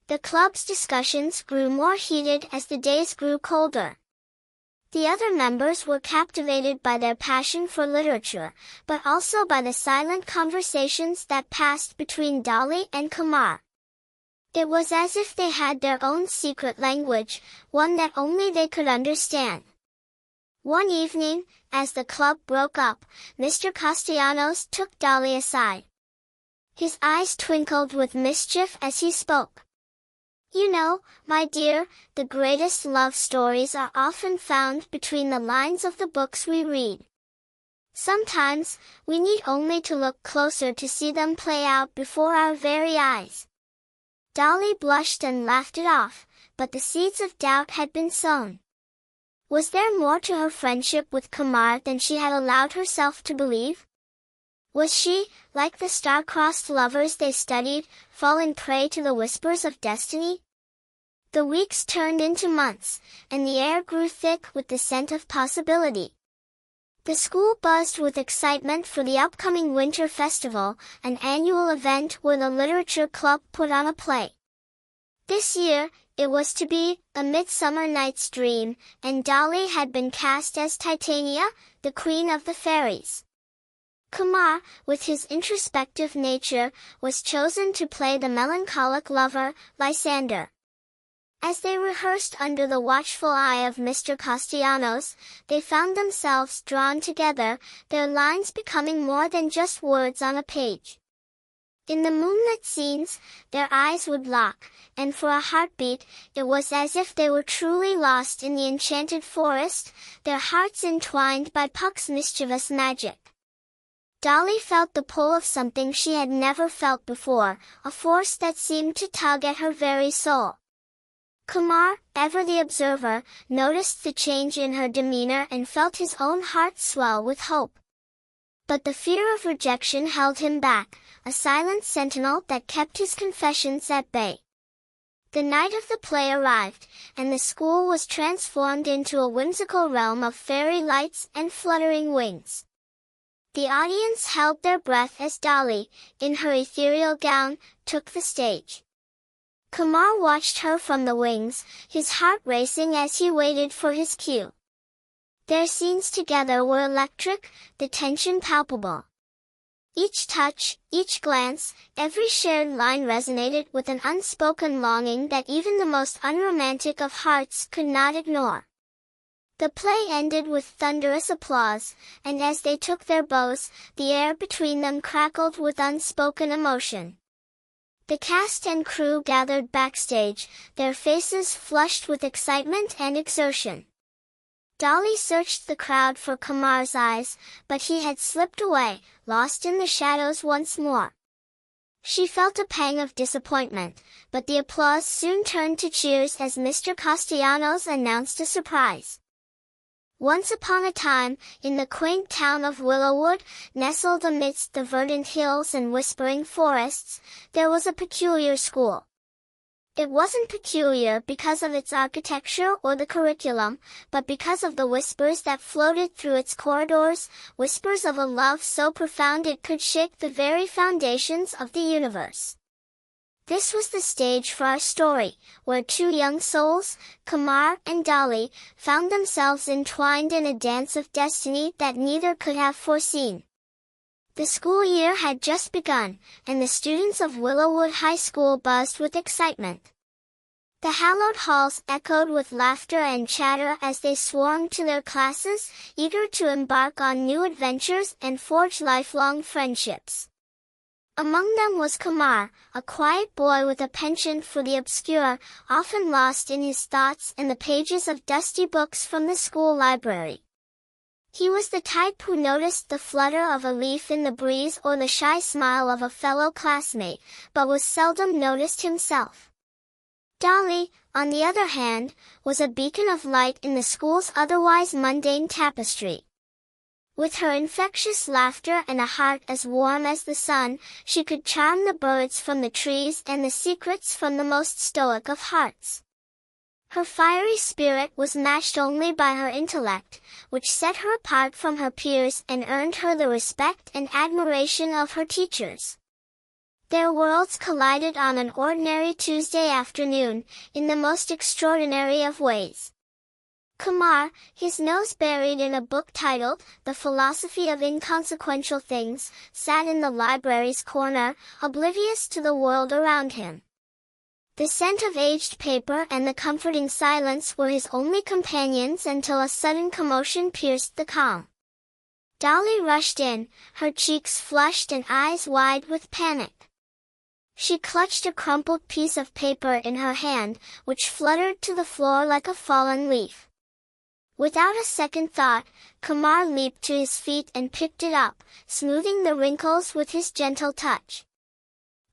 The club's discussions grew more heated as the days grew colder. The other members were captivated by their passion for literature, but also by the silent conversations that passed between Dolly and Kumar. It was as if they had their own secret language, one that only they could understand. One evening, as the club broke up, Mr. Castellanos took Dolly aside. His eyes twinkled with mischief as he spoke. "You know, my dear, the greatest love stories are often found between the lines of the books we read. Sometimes, we need only to look closer to see them play out before our very eyes." Dolly blushed and laughed it off, but the seeds of doubt had been sown. Was there more to her friendship with Kumar than she had allowed herself to believe? Was she, like the star-crossed lovers they studied, fallen prey to the whispers of destiny? The weeks turned into months, and the air grew thick with the scent of possibility. The school buzzed with excitement for the upcoming Winter Festival, an annual event where the literature club put on a play. This year, it was to be A Midsummer Night's Dream, and Dolly had been cast as Titania, the Queen of the Fairies. Kumar, with his introspective nature, was chosen to play the melancholic lover, Lysander. As they rehearsed under the watchful eye of Mr. Castellanos, they found themselves drawn together, their lines becoming more than just words on a page. In the moonlit scenes, their eyes would lock, and for a heartbeat, it was as if they were truly lost in the enchanted forest, their hearts entwined by Puck's mischievous magic. Dolly felt the pull of something she had never felt before, a force that seemed to tug at her very soul. Kumar, ever the observer, noticed the change in her demeanor and felt his own heart swell with hope. But the fear of rejection held him back, a silent sentinel that kept his confessions at bay. The night of the play arrived, and the school was transformed into a whimsical realm of fairy lights and fluttering wings. The audience held their breath as Dolly, in her ethereal gown, took the stage. Kumar watched her from the wings, his heart racing as he waited for his cue. Their scenes together were electric, the tension palpable. Each touch, each glance, every shared line resonated with an unspoken longing that even the most unromantic of hearts could not ignore. The play ended with thunderous applause, and as they took their bows, the air between them crackled with unspoken emotion. The cast and crew gathered backstage, their faces flushed with excitement and exertion. Dolly searched the crowd for Kumar's eyes, but he had slipped away, lost in the shadows once more. She felt a pang of disappointment, but the applause soon turned to cheers as Mr. Castellanos announced a surprise. Once upon a time, in the quaint town of Willowwood, nestled amidst the verdant hills and whispering forests, there was a peculiar school. It wasn't peculiar because of its architecture or the curriculum, but because of the whispers that floated through its corridors, whispers of a love so profound it could shake the very foundations of the universe. This was the stage for our story, where two young souls, Kumar and Dolly, found themselves entwined in a dance of destiny that neither could have foreseen. The school year had just begun, and the students of Willowwood High School buzzed with excitement. The hallowed halls echoed with laughter and chatter as they swarmed to their classes, eager to embark on new adventures and forge lifelong friendships. Among them was Kumar, a quiet boy with a penchant for the obscure, often lost in his thoughts in the pages of dusty books from the school library. He was the type who noticed the flutter of a leaf in the breeze or the shy smile of a fellow classmate, but was seldom noticed himself. Dolly, on the other hand, was a beacon of light in the school's otherwise mundane tapestry. With her infectious laughter and a heart as warm as the sun, she could charm the birds from the trees and the secrets from the most stoic of hearts. Her fiery spirit was matched only by her intellect, which set her apart from her peers and earned her the respect and admiration of her teachers. Their worlds collided on an ordinary Tuesday afternoon, in the most extraordinary of ways. Kumar, his nose buried in a book titled The Philosophy of Inconsequential Things, sat in the library's corner, oblivious to the world around him. The scent of aged paper and the comforting silence were his only companions until a sudden commotion pierced the calm. Dolly rushed in, her cheeks flushed and eyes wide with panic. She clutched a crumpled piece of paper in her hand, which fluttered to the floor like a fallen leaf. Without a second thought, Kumar leaped to his feet and picked it up, smoothing the wrinkles with his gentle touch.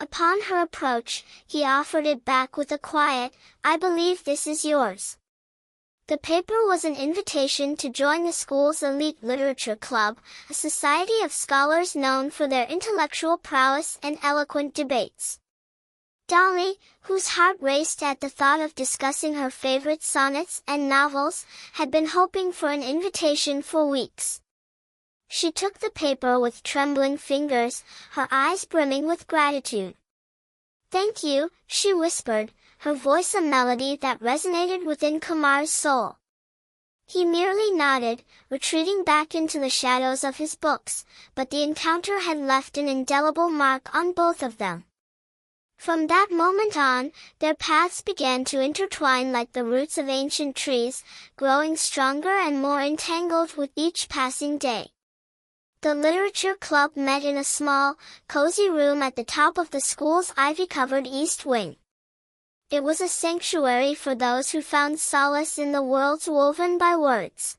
Upon her approach, he offered it back with a quiet, "I believe this is yours." The paper was an invitation to join the school's elite literature club, a society of scholars known for their intellectual prowess and eloquent debates. Dolly, whose heart raced at the thought of discussing her favorite sonnets and novels, had been hoping for an invitation for weeks. She took the paper with trembling fingers, her eyes brimming with gratitude. "Thank you," she whispered, her voice a melody that resonated within Kumar's soul. He merely nodded, retreating back into the shadows of his books, but the encounter had left an indelible mark on both of them. From that moment on, their paths began to intertwine like the roots of ancient trees, growing stronger and more entangled with each passing day. The literature club met in a small, cozy room at the top of the school's ivy-covered east wing. It was a sanctuary for those who found solace in the worlds woven by words.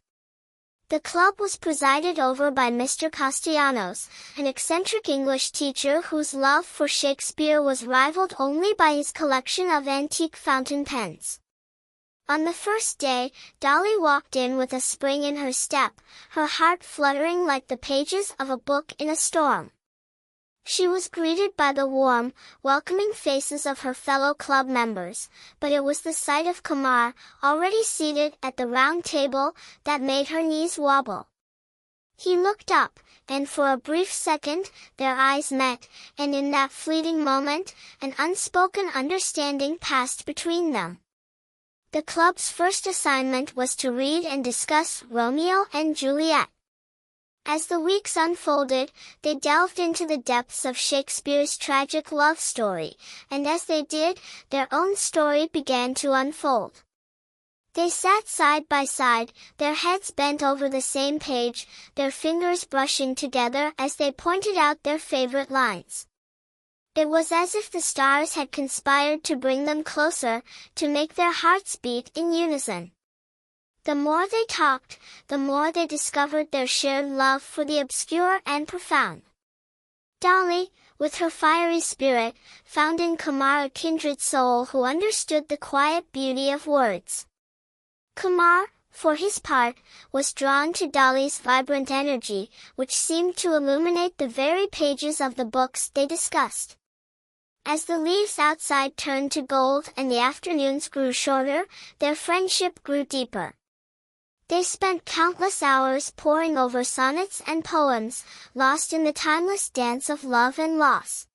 The club was presided over by Mr. Castellanos, an eccentric English teacher whose love for Shakespeare was rivaled only by his collection of antique fountain pens. On the first day, Dolly walked in with a spring in her step, her heart fluttering like the pages of a book in a storm. She was greeted by the warm, welcoming faces of her fellow club members, but it was the sight of Kumar, already seated at the round table, that made her knees wobble. He looked up, and for a brief second, their eyes met, and in that fleeting moment, an unspoken understanding passed between them. The club's first assignment was to read and discuss Romeo and Juliet. As the weeks unfolded, they delved into the depths of Shakespeare's tragic love story, and as they did, their own story began to unfold. They sat side by side, their heads bent over the same page, their fingers brushing together as they pointed out their favorite lines. It was as if the stars had conspired to bring them closer, to make their hearts beat in unison. The more they talked, the more they discovered their shared love for the obscure and profound. Dolly, with her fiery spirit, found in Kumar a kindred soul who understood the quiet beauty of words. Kumar, for his part, was drawn to Dolly's vibrant energy, which seemed to illuminate the very pages of the books they discussed. As the leaves outside turned to gold and the afternoons grew shorter, their friendship grew deeper. They spent countless hours poring over sonnets and poems, lost in the timeless dance of love and loss.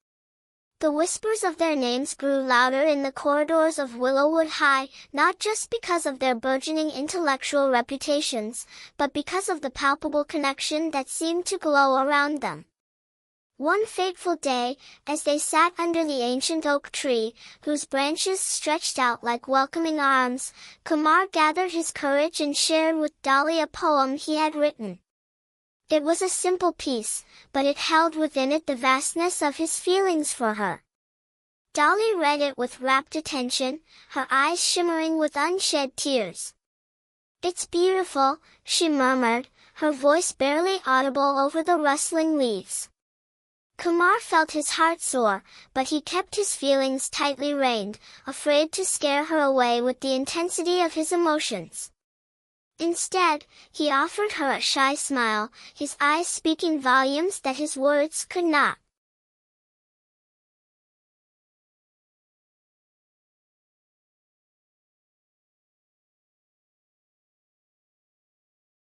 The whispers of their names grew louder in the corridors of Willowwood High, not just because of their burgeoning intellectual reputations, but because of the palpable connection that seemed to glow around them. One fateful day, as they sat under the ancient oak tree, whose branches stretched out like welcoming arms, Kumar gathered his courage and shared with Dolly a poem he had written. It was a simple piece, but it held within it the vastness of his feelings for her. Dolly read it with rapt attention, her eyes shimmering with unshed tears. "It's beautiful," she murmured, her voice barely audible over the rustling leaves. Kumar felt his heart soar, but he kept his feelings tightly reined, afraid to scare her away with the intensity of his emotions. Instead, he offered her a shy smile, his eyes speaking volumes that his words could not.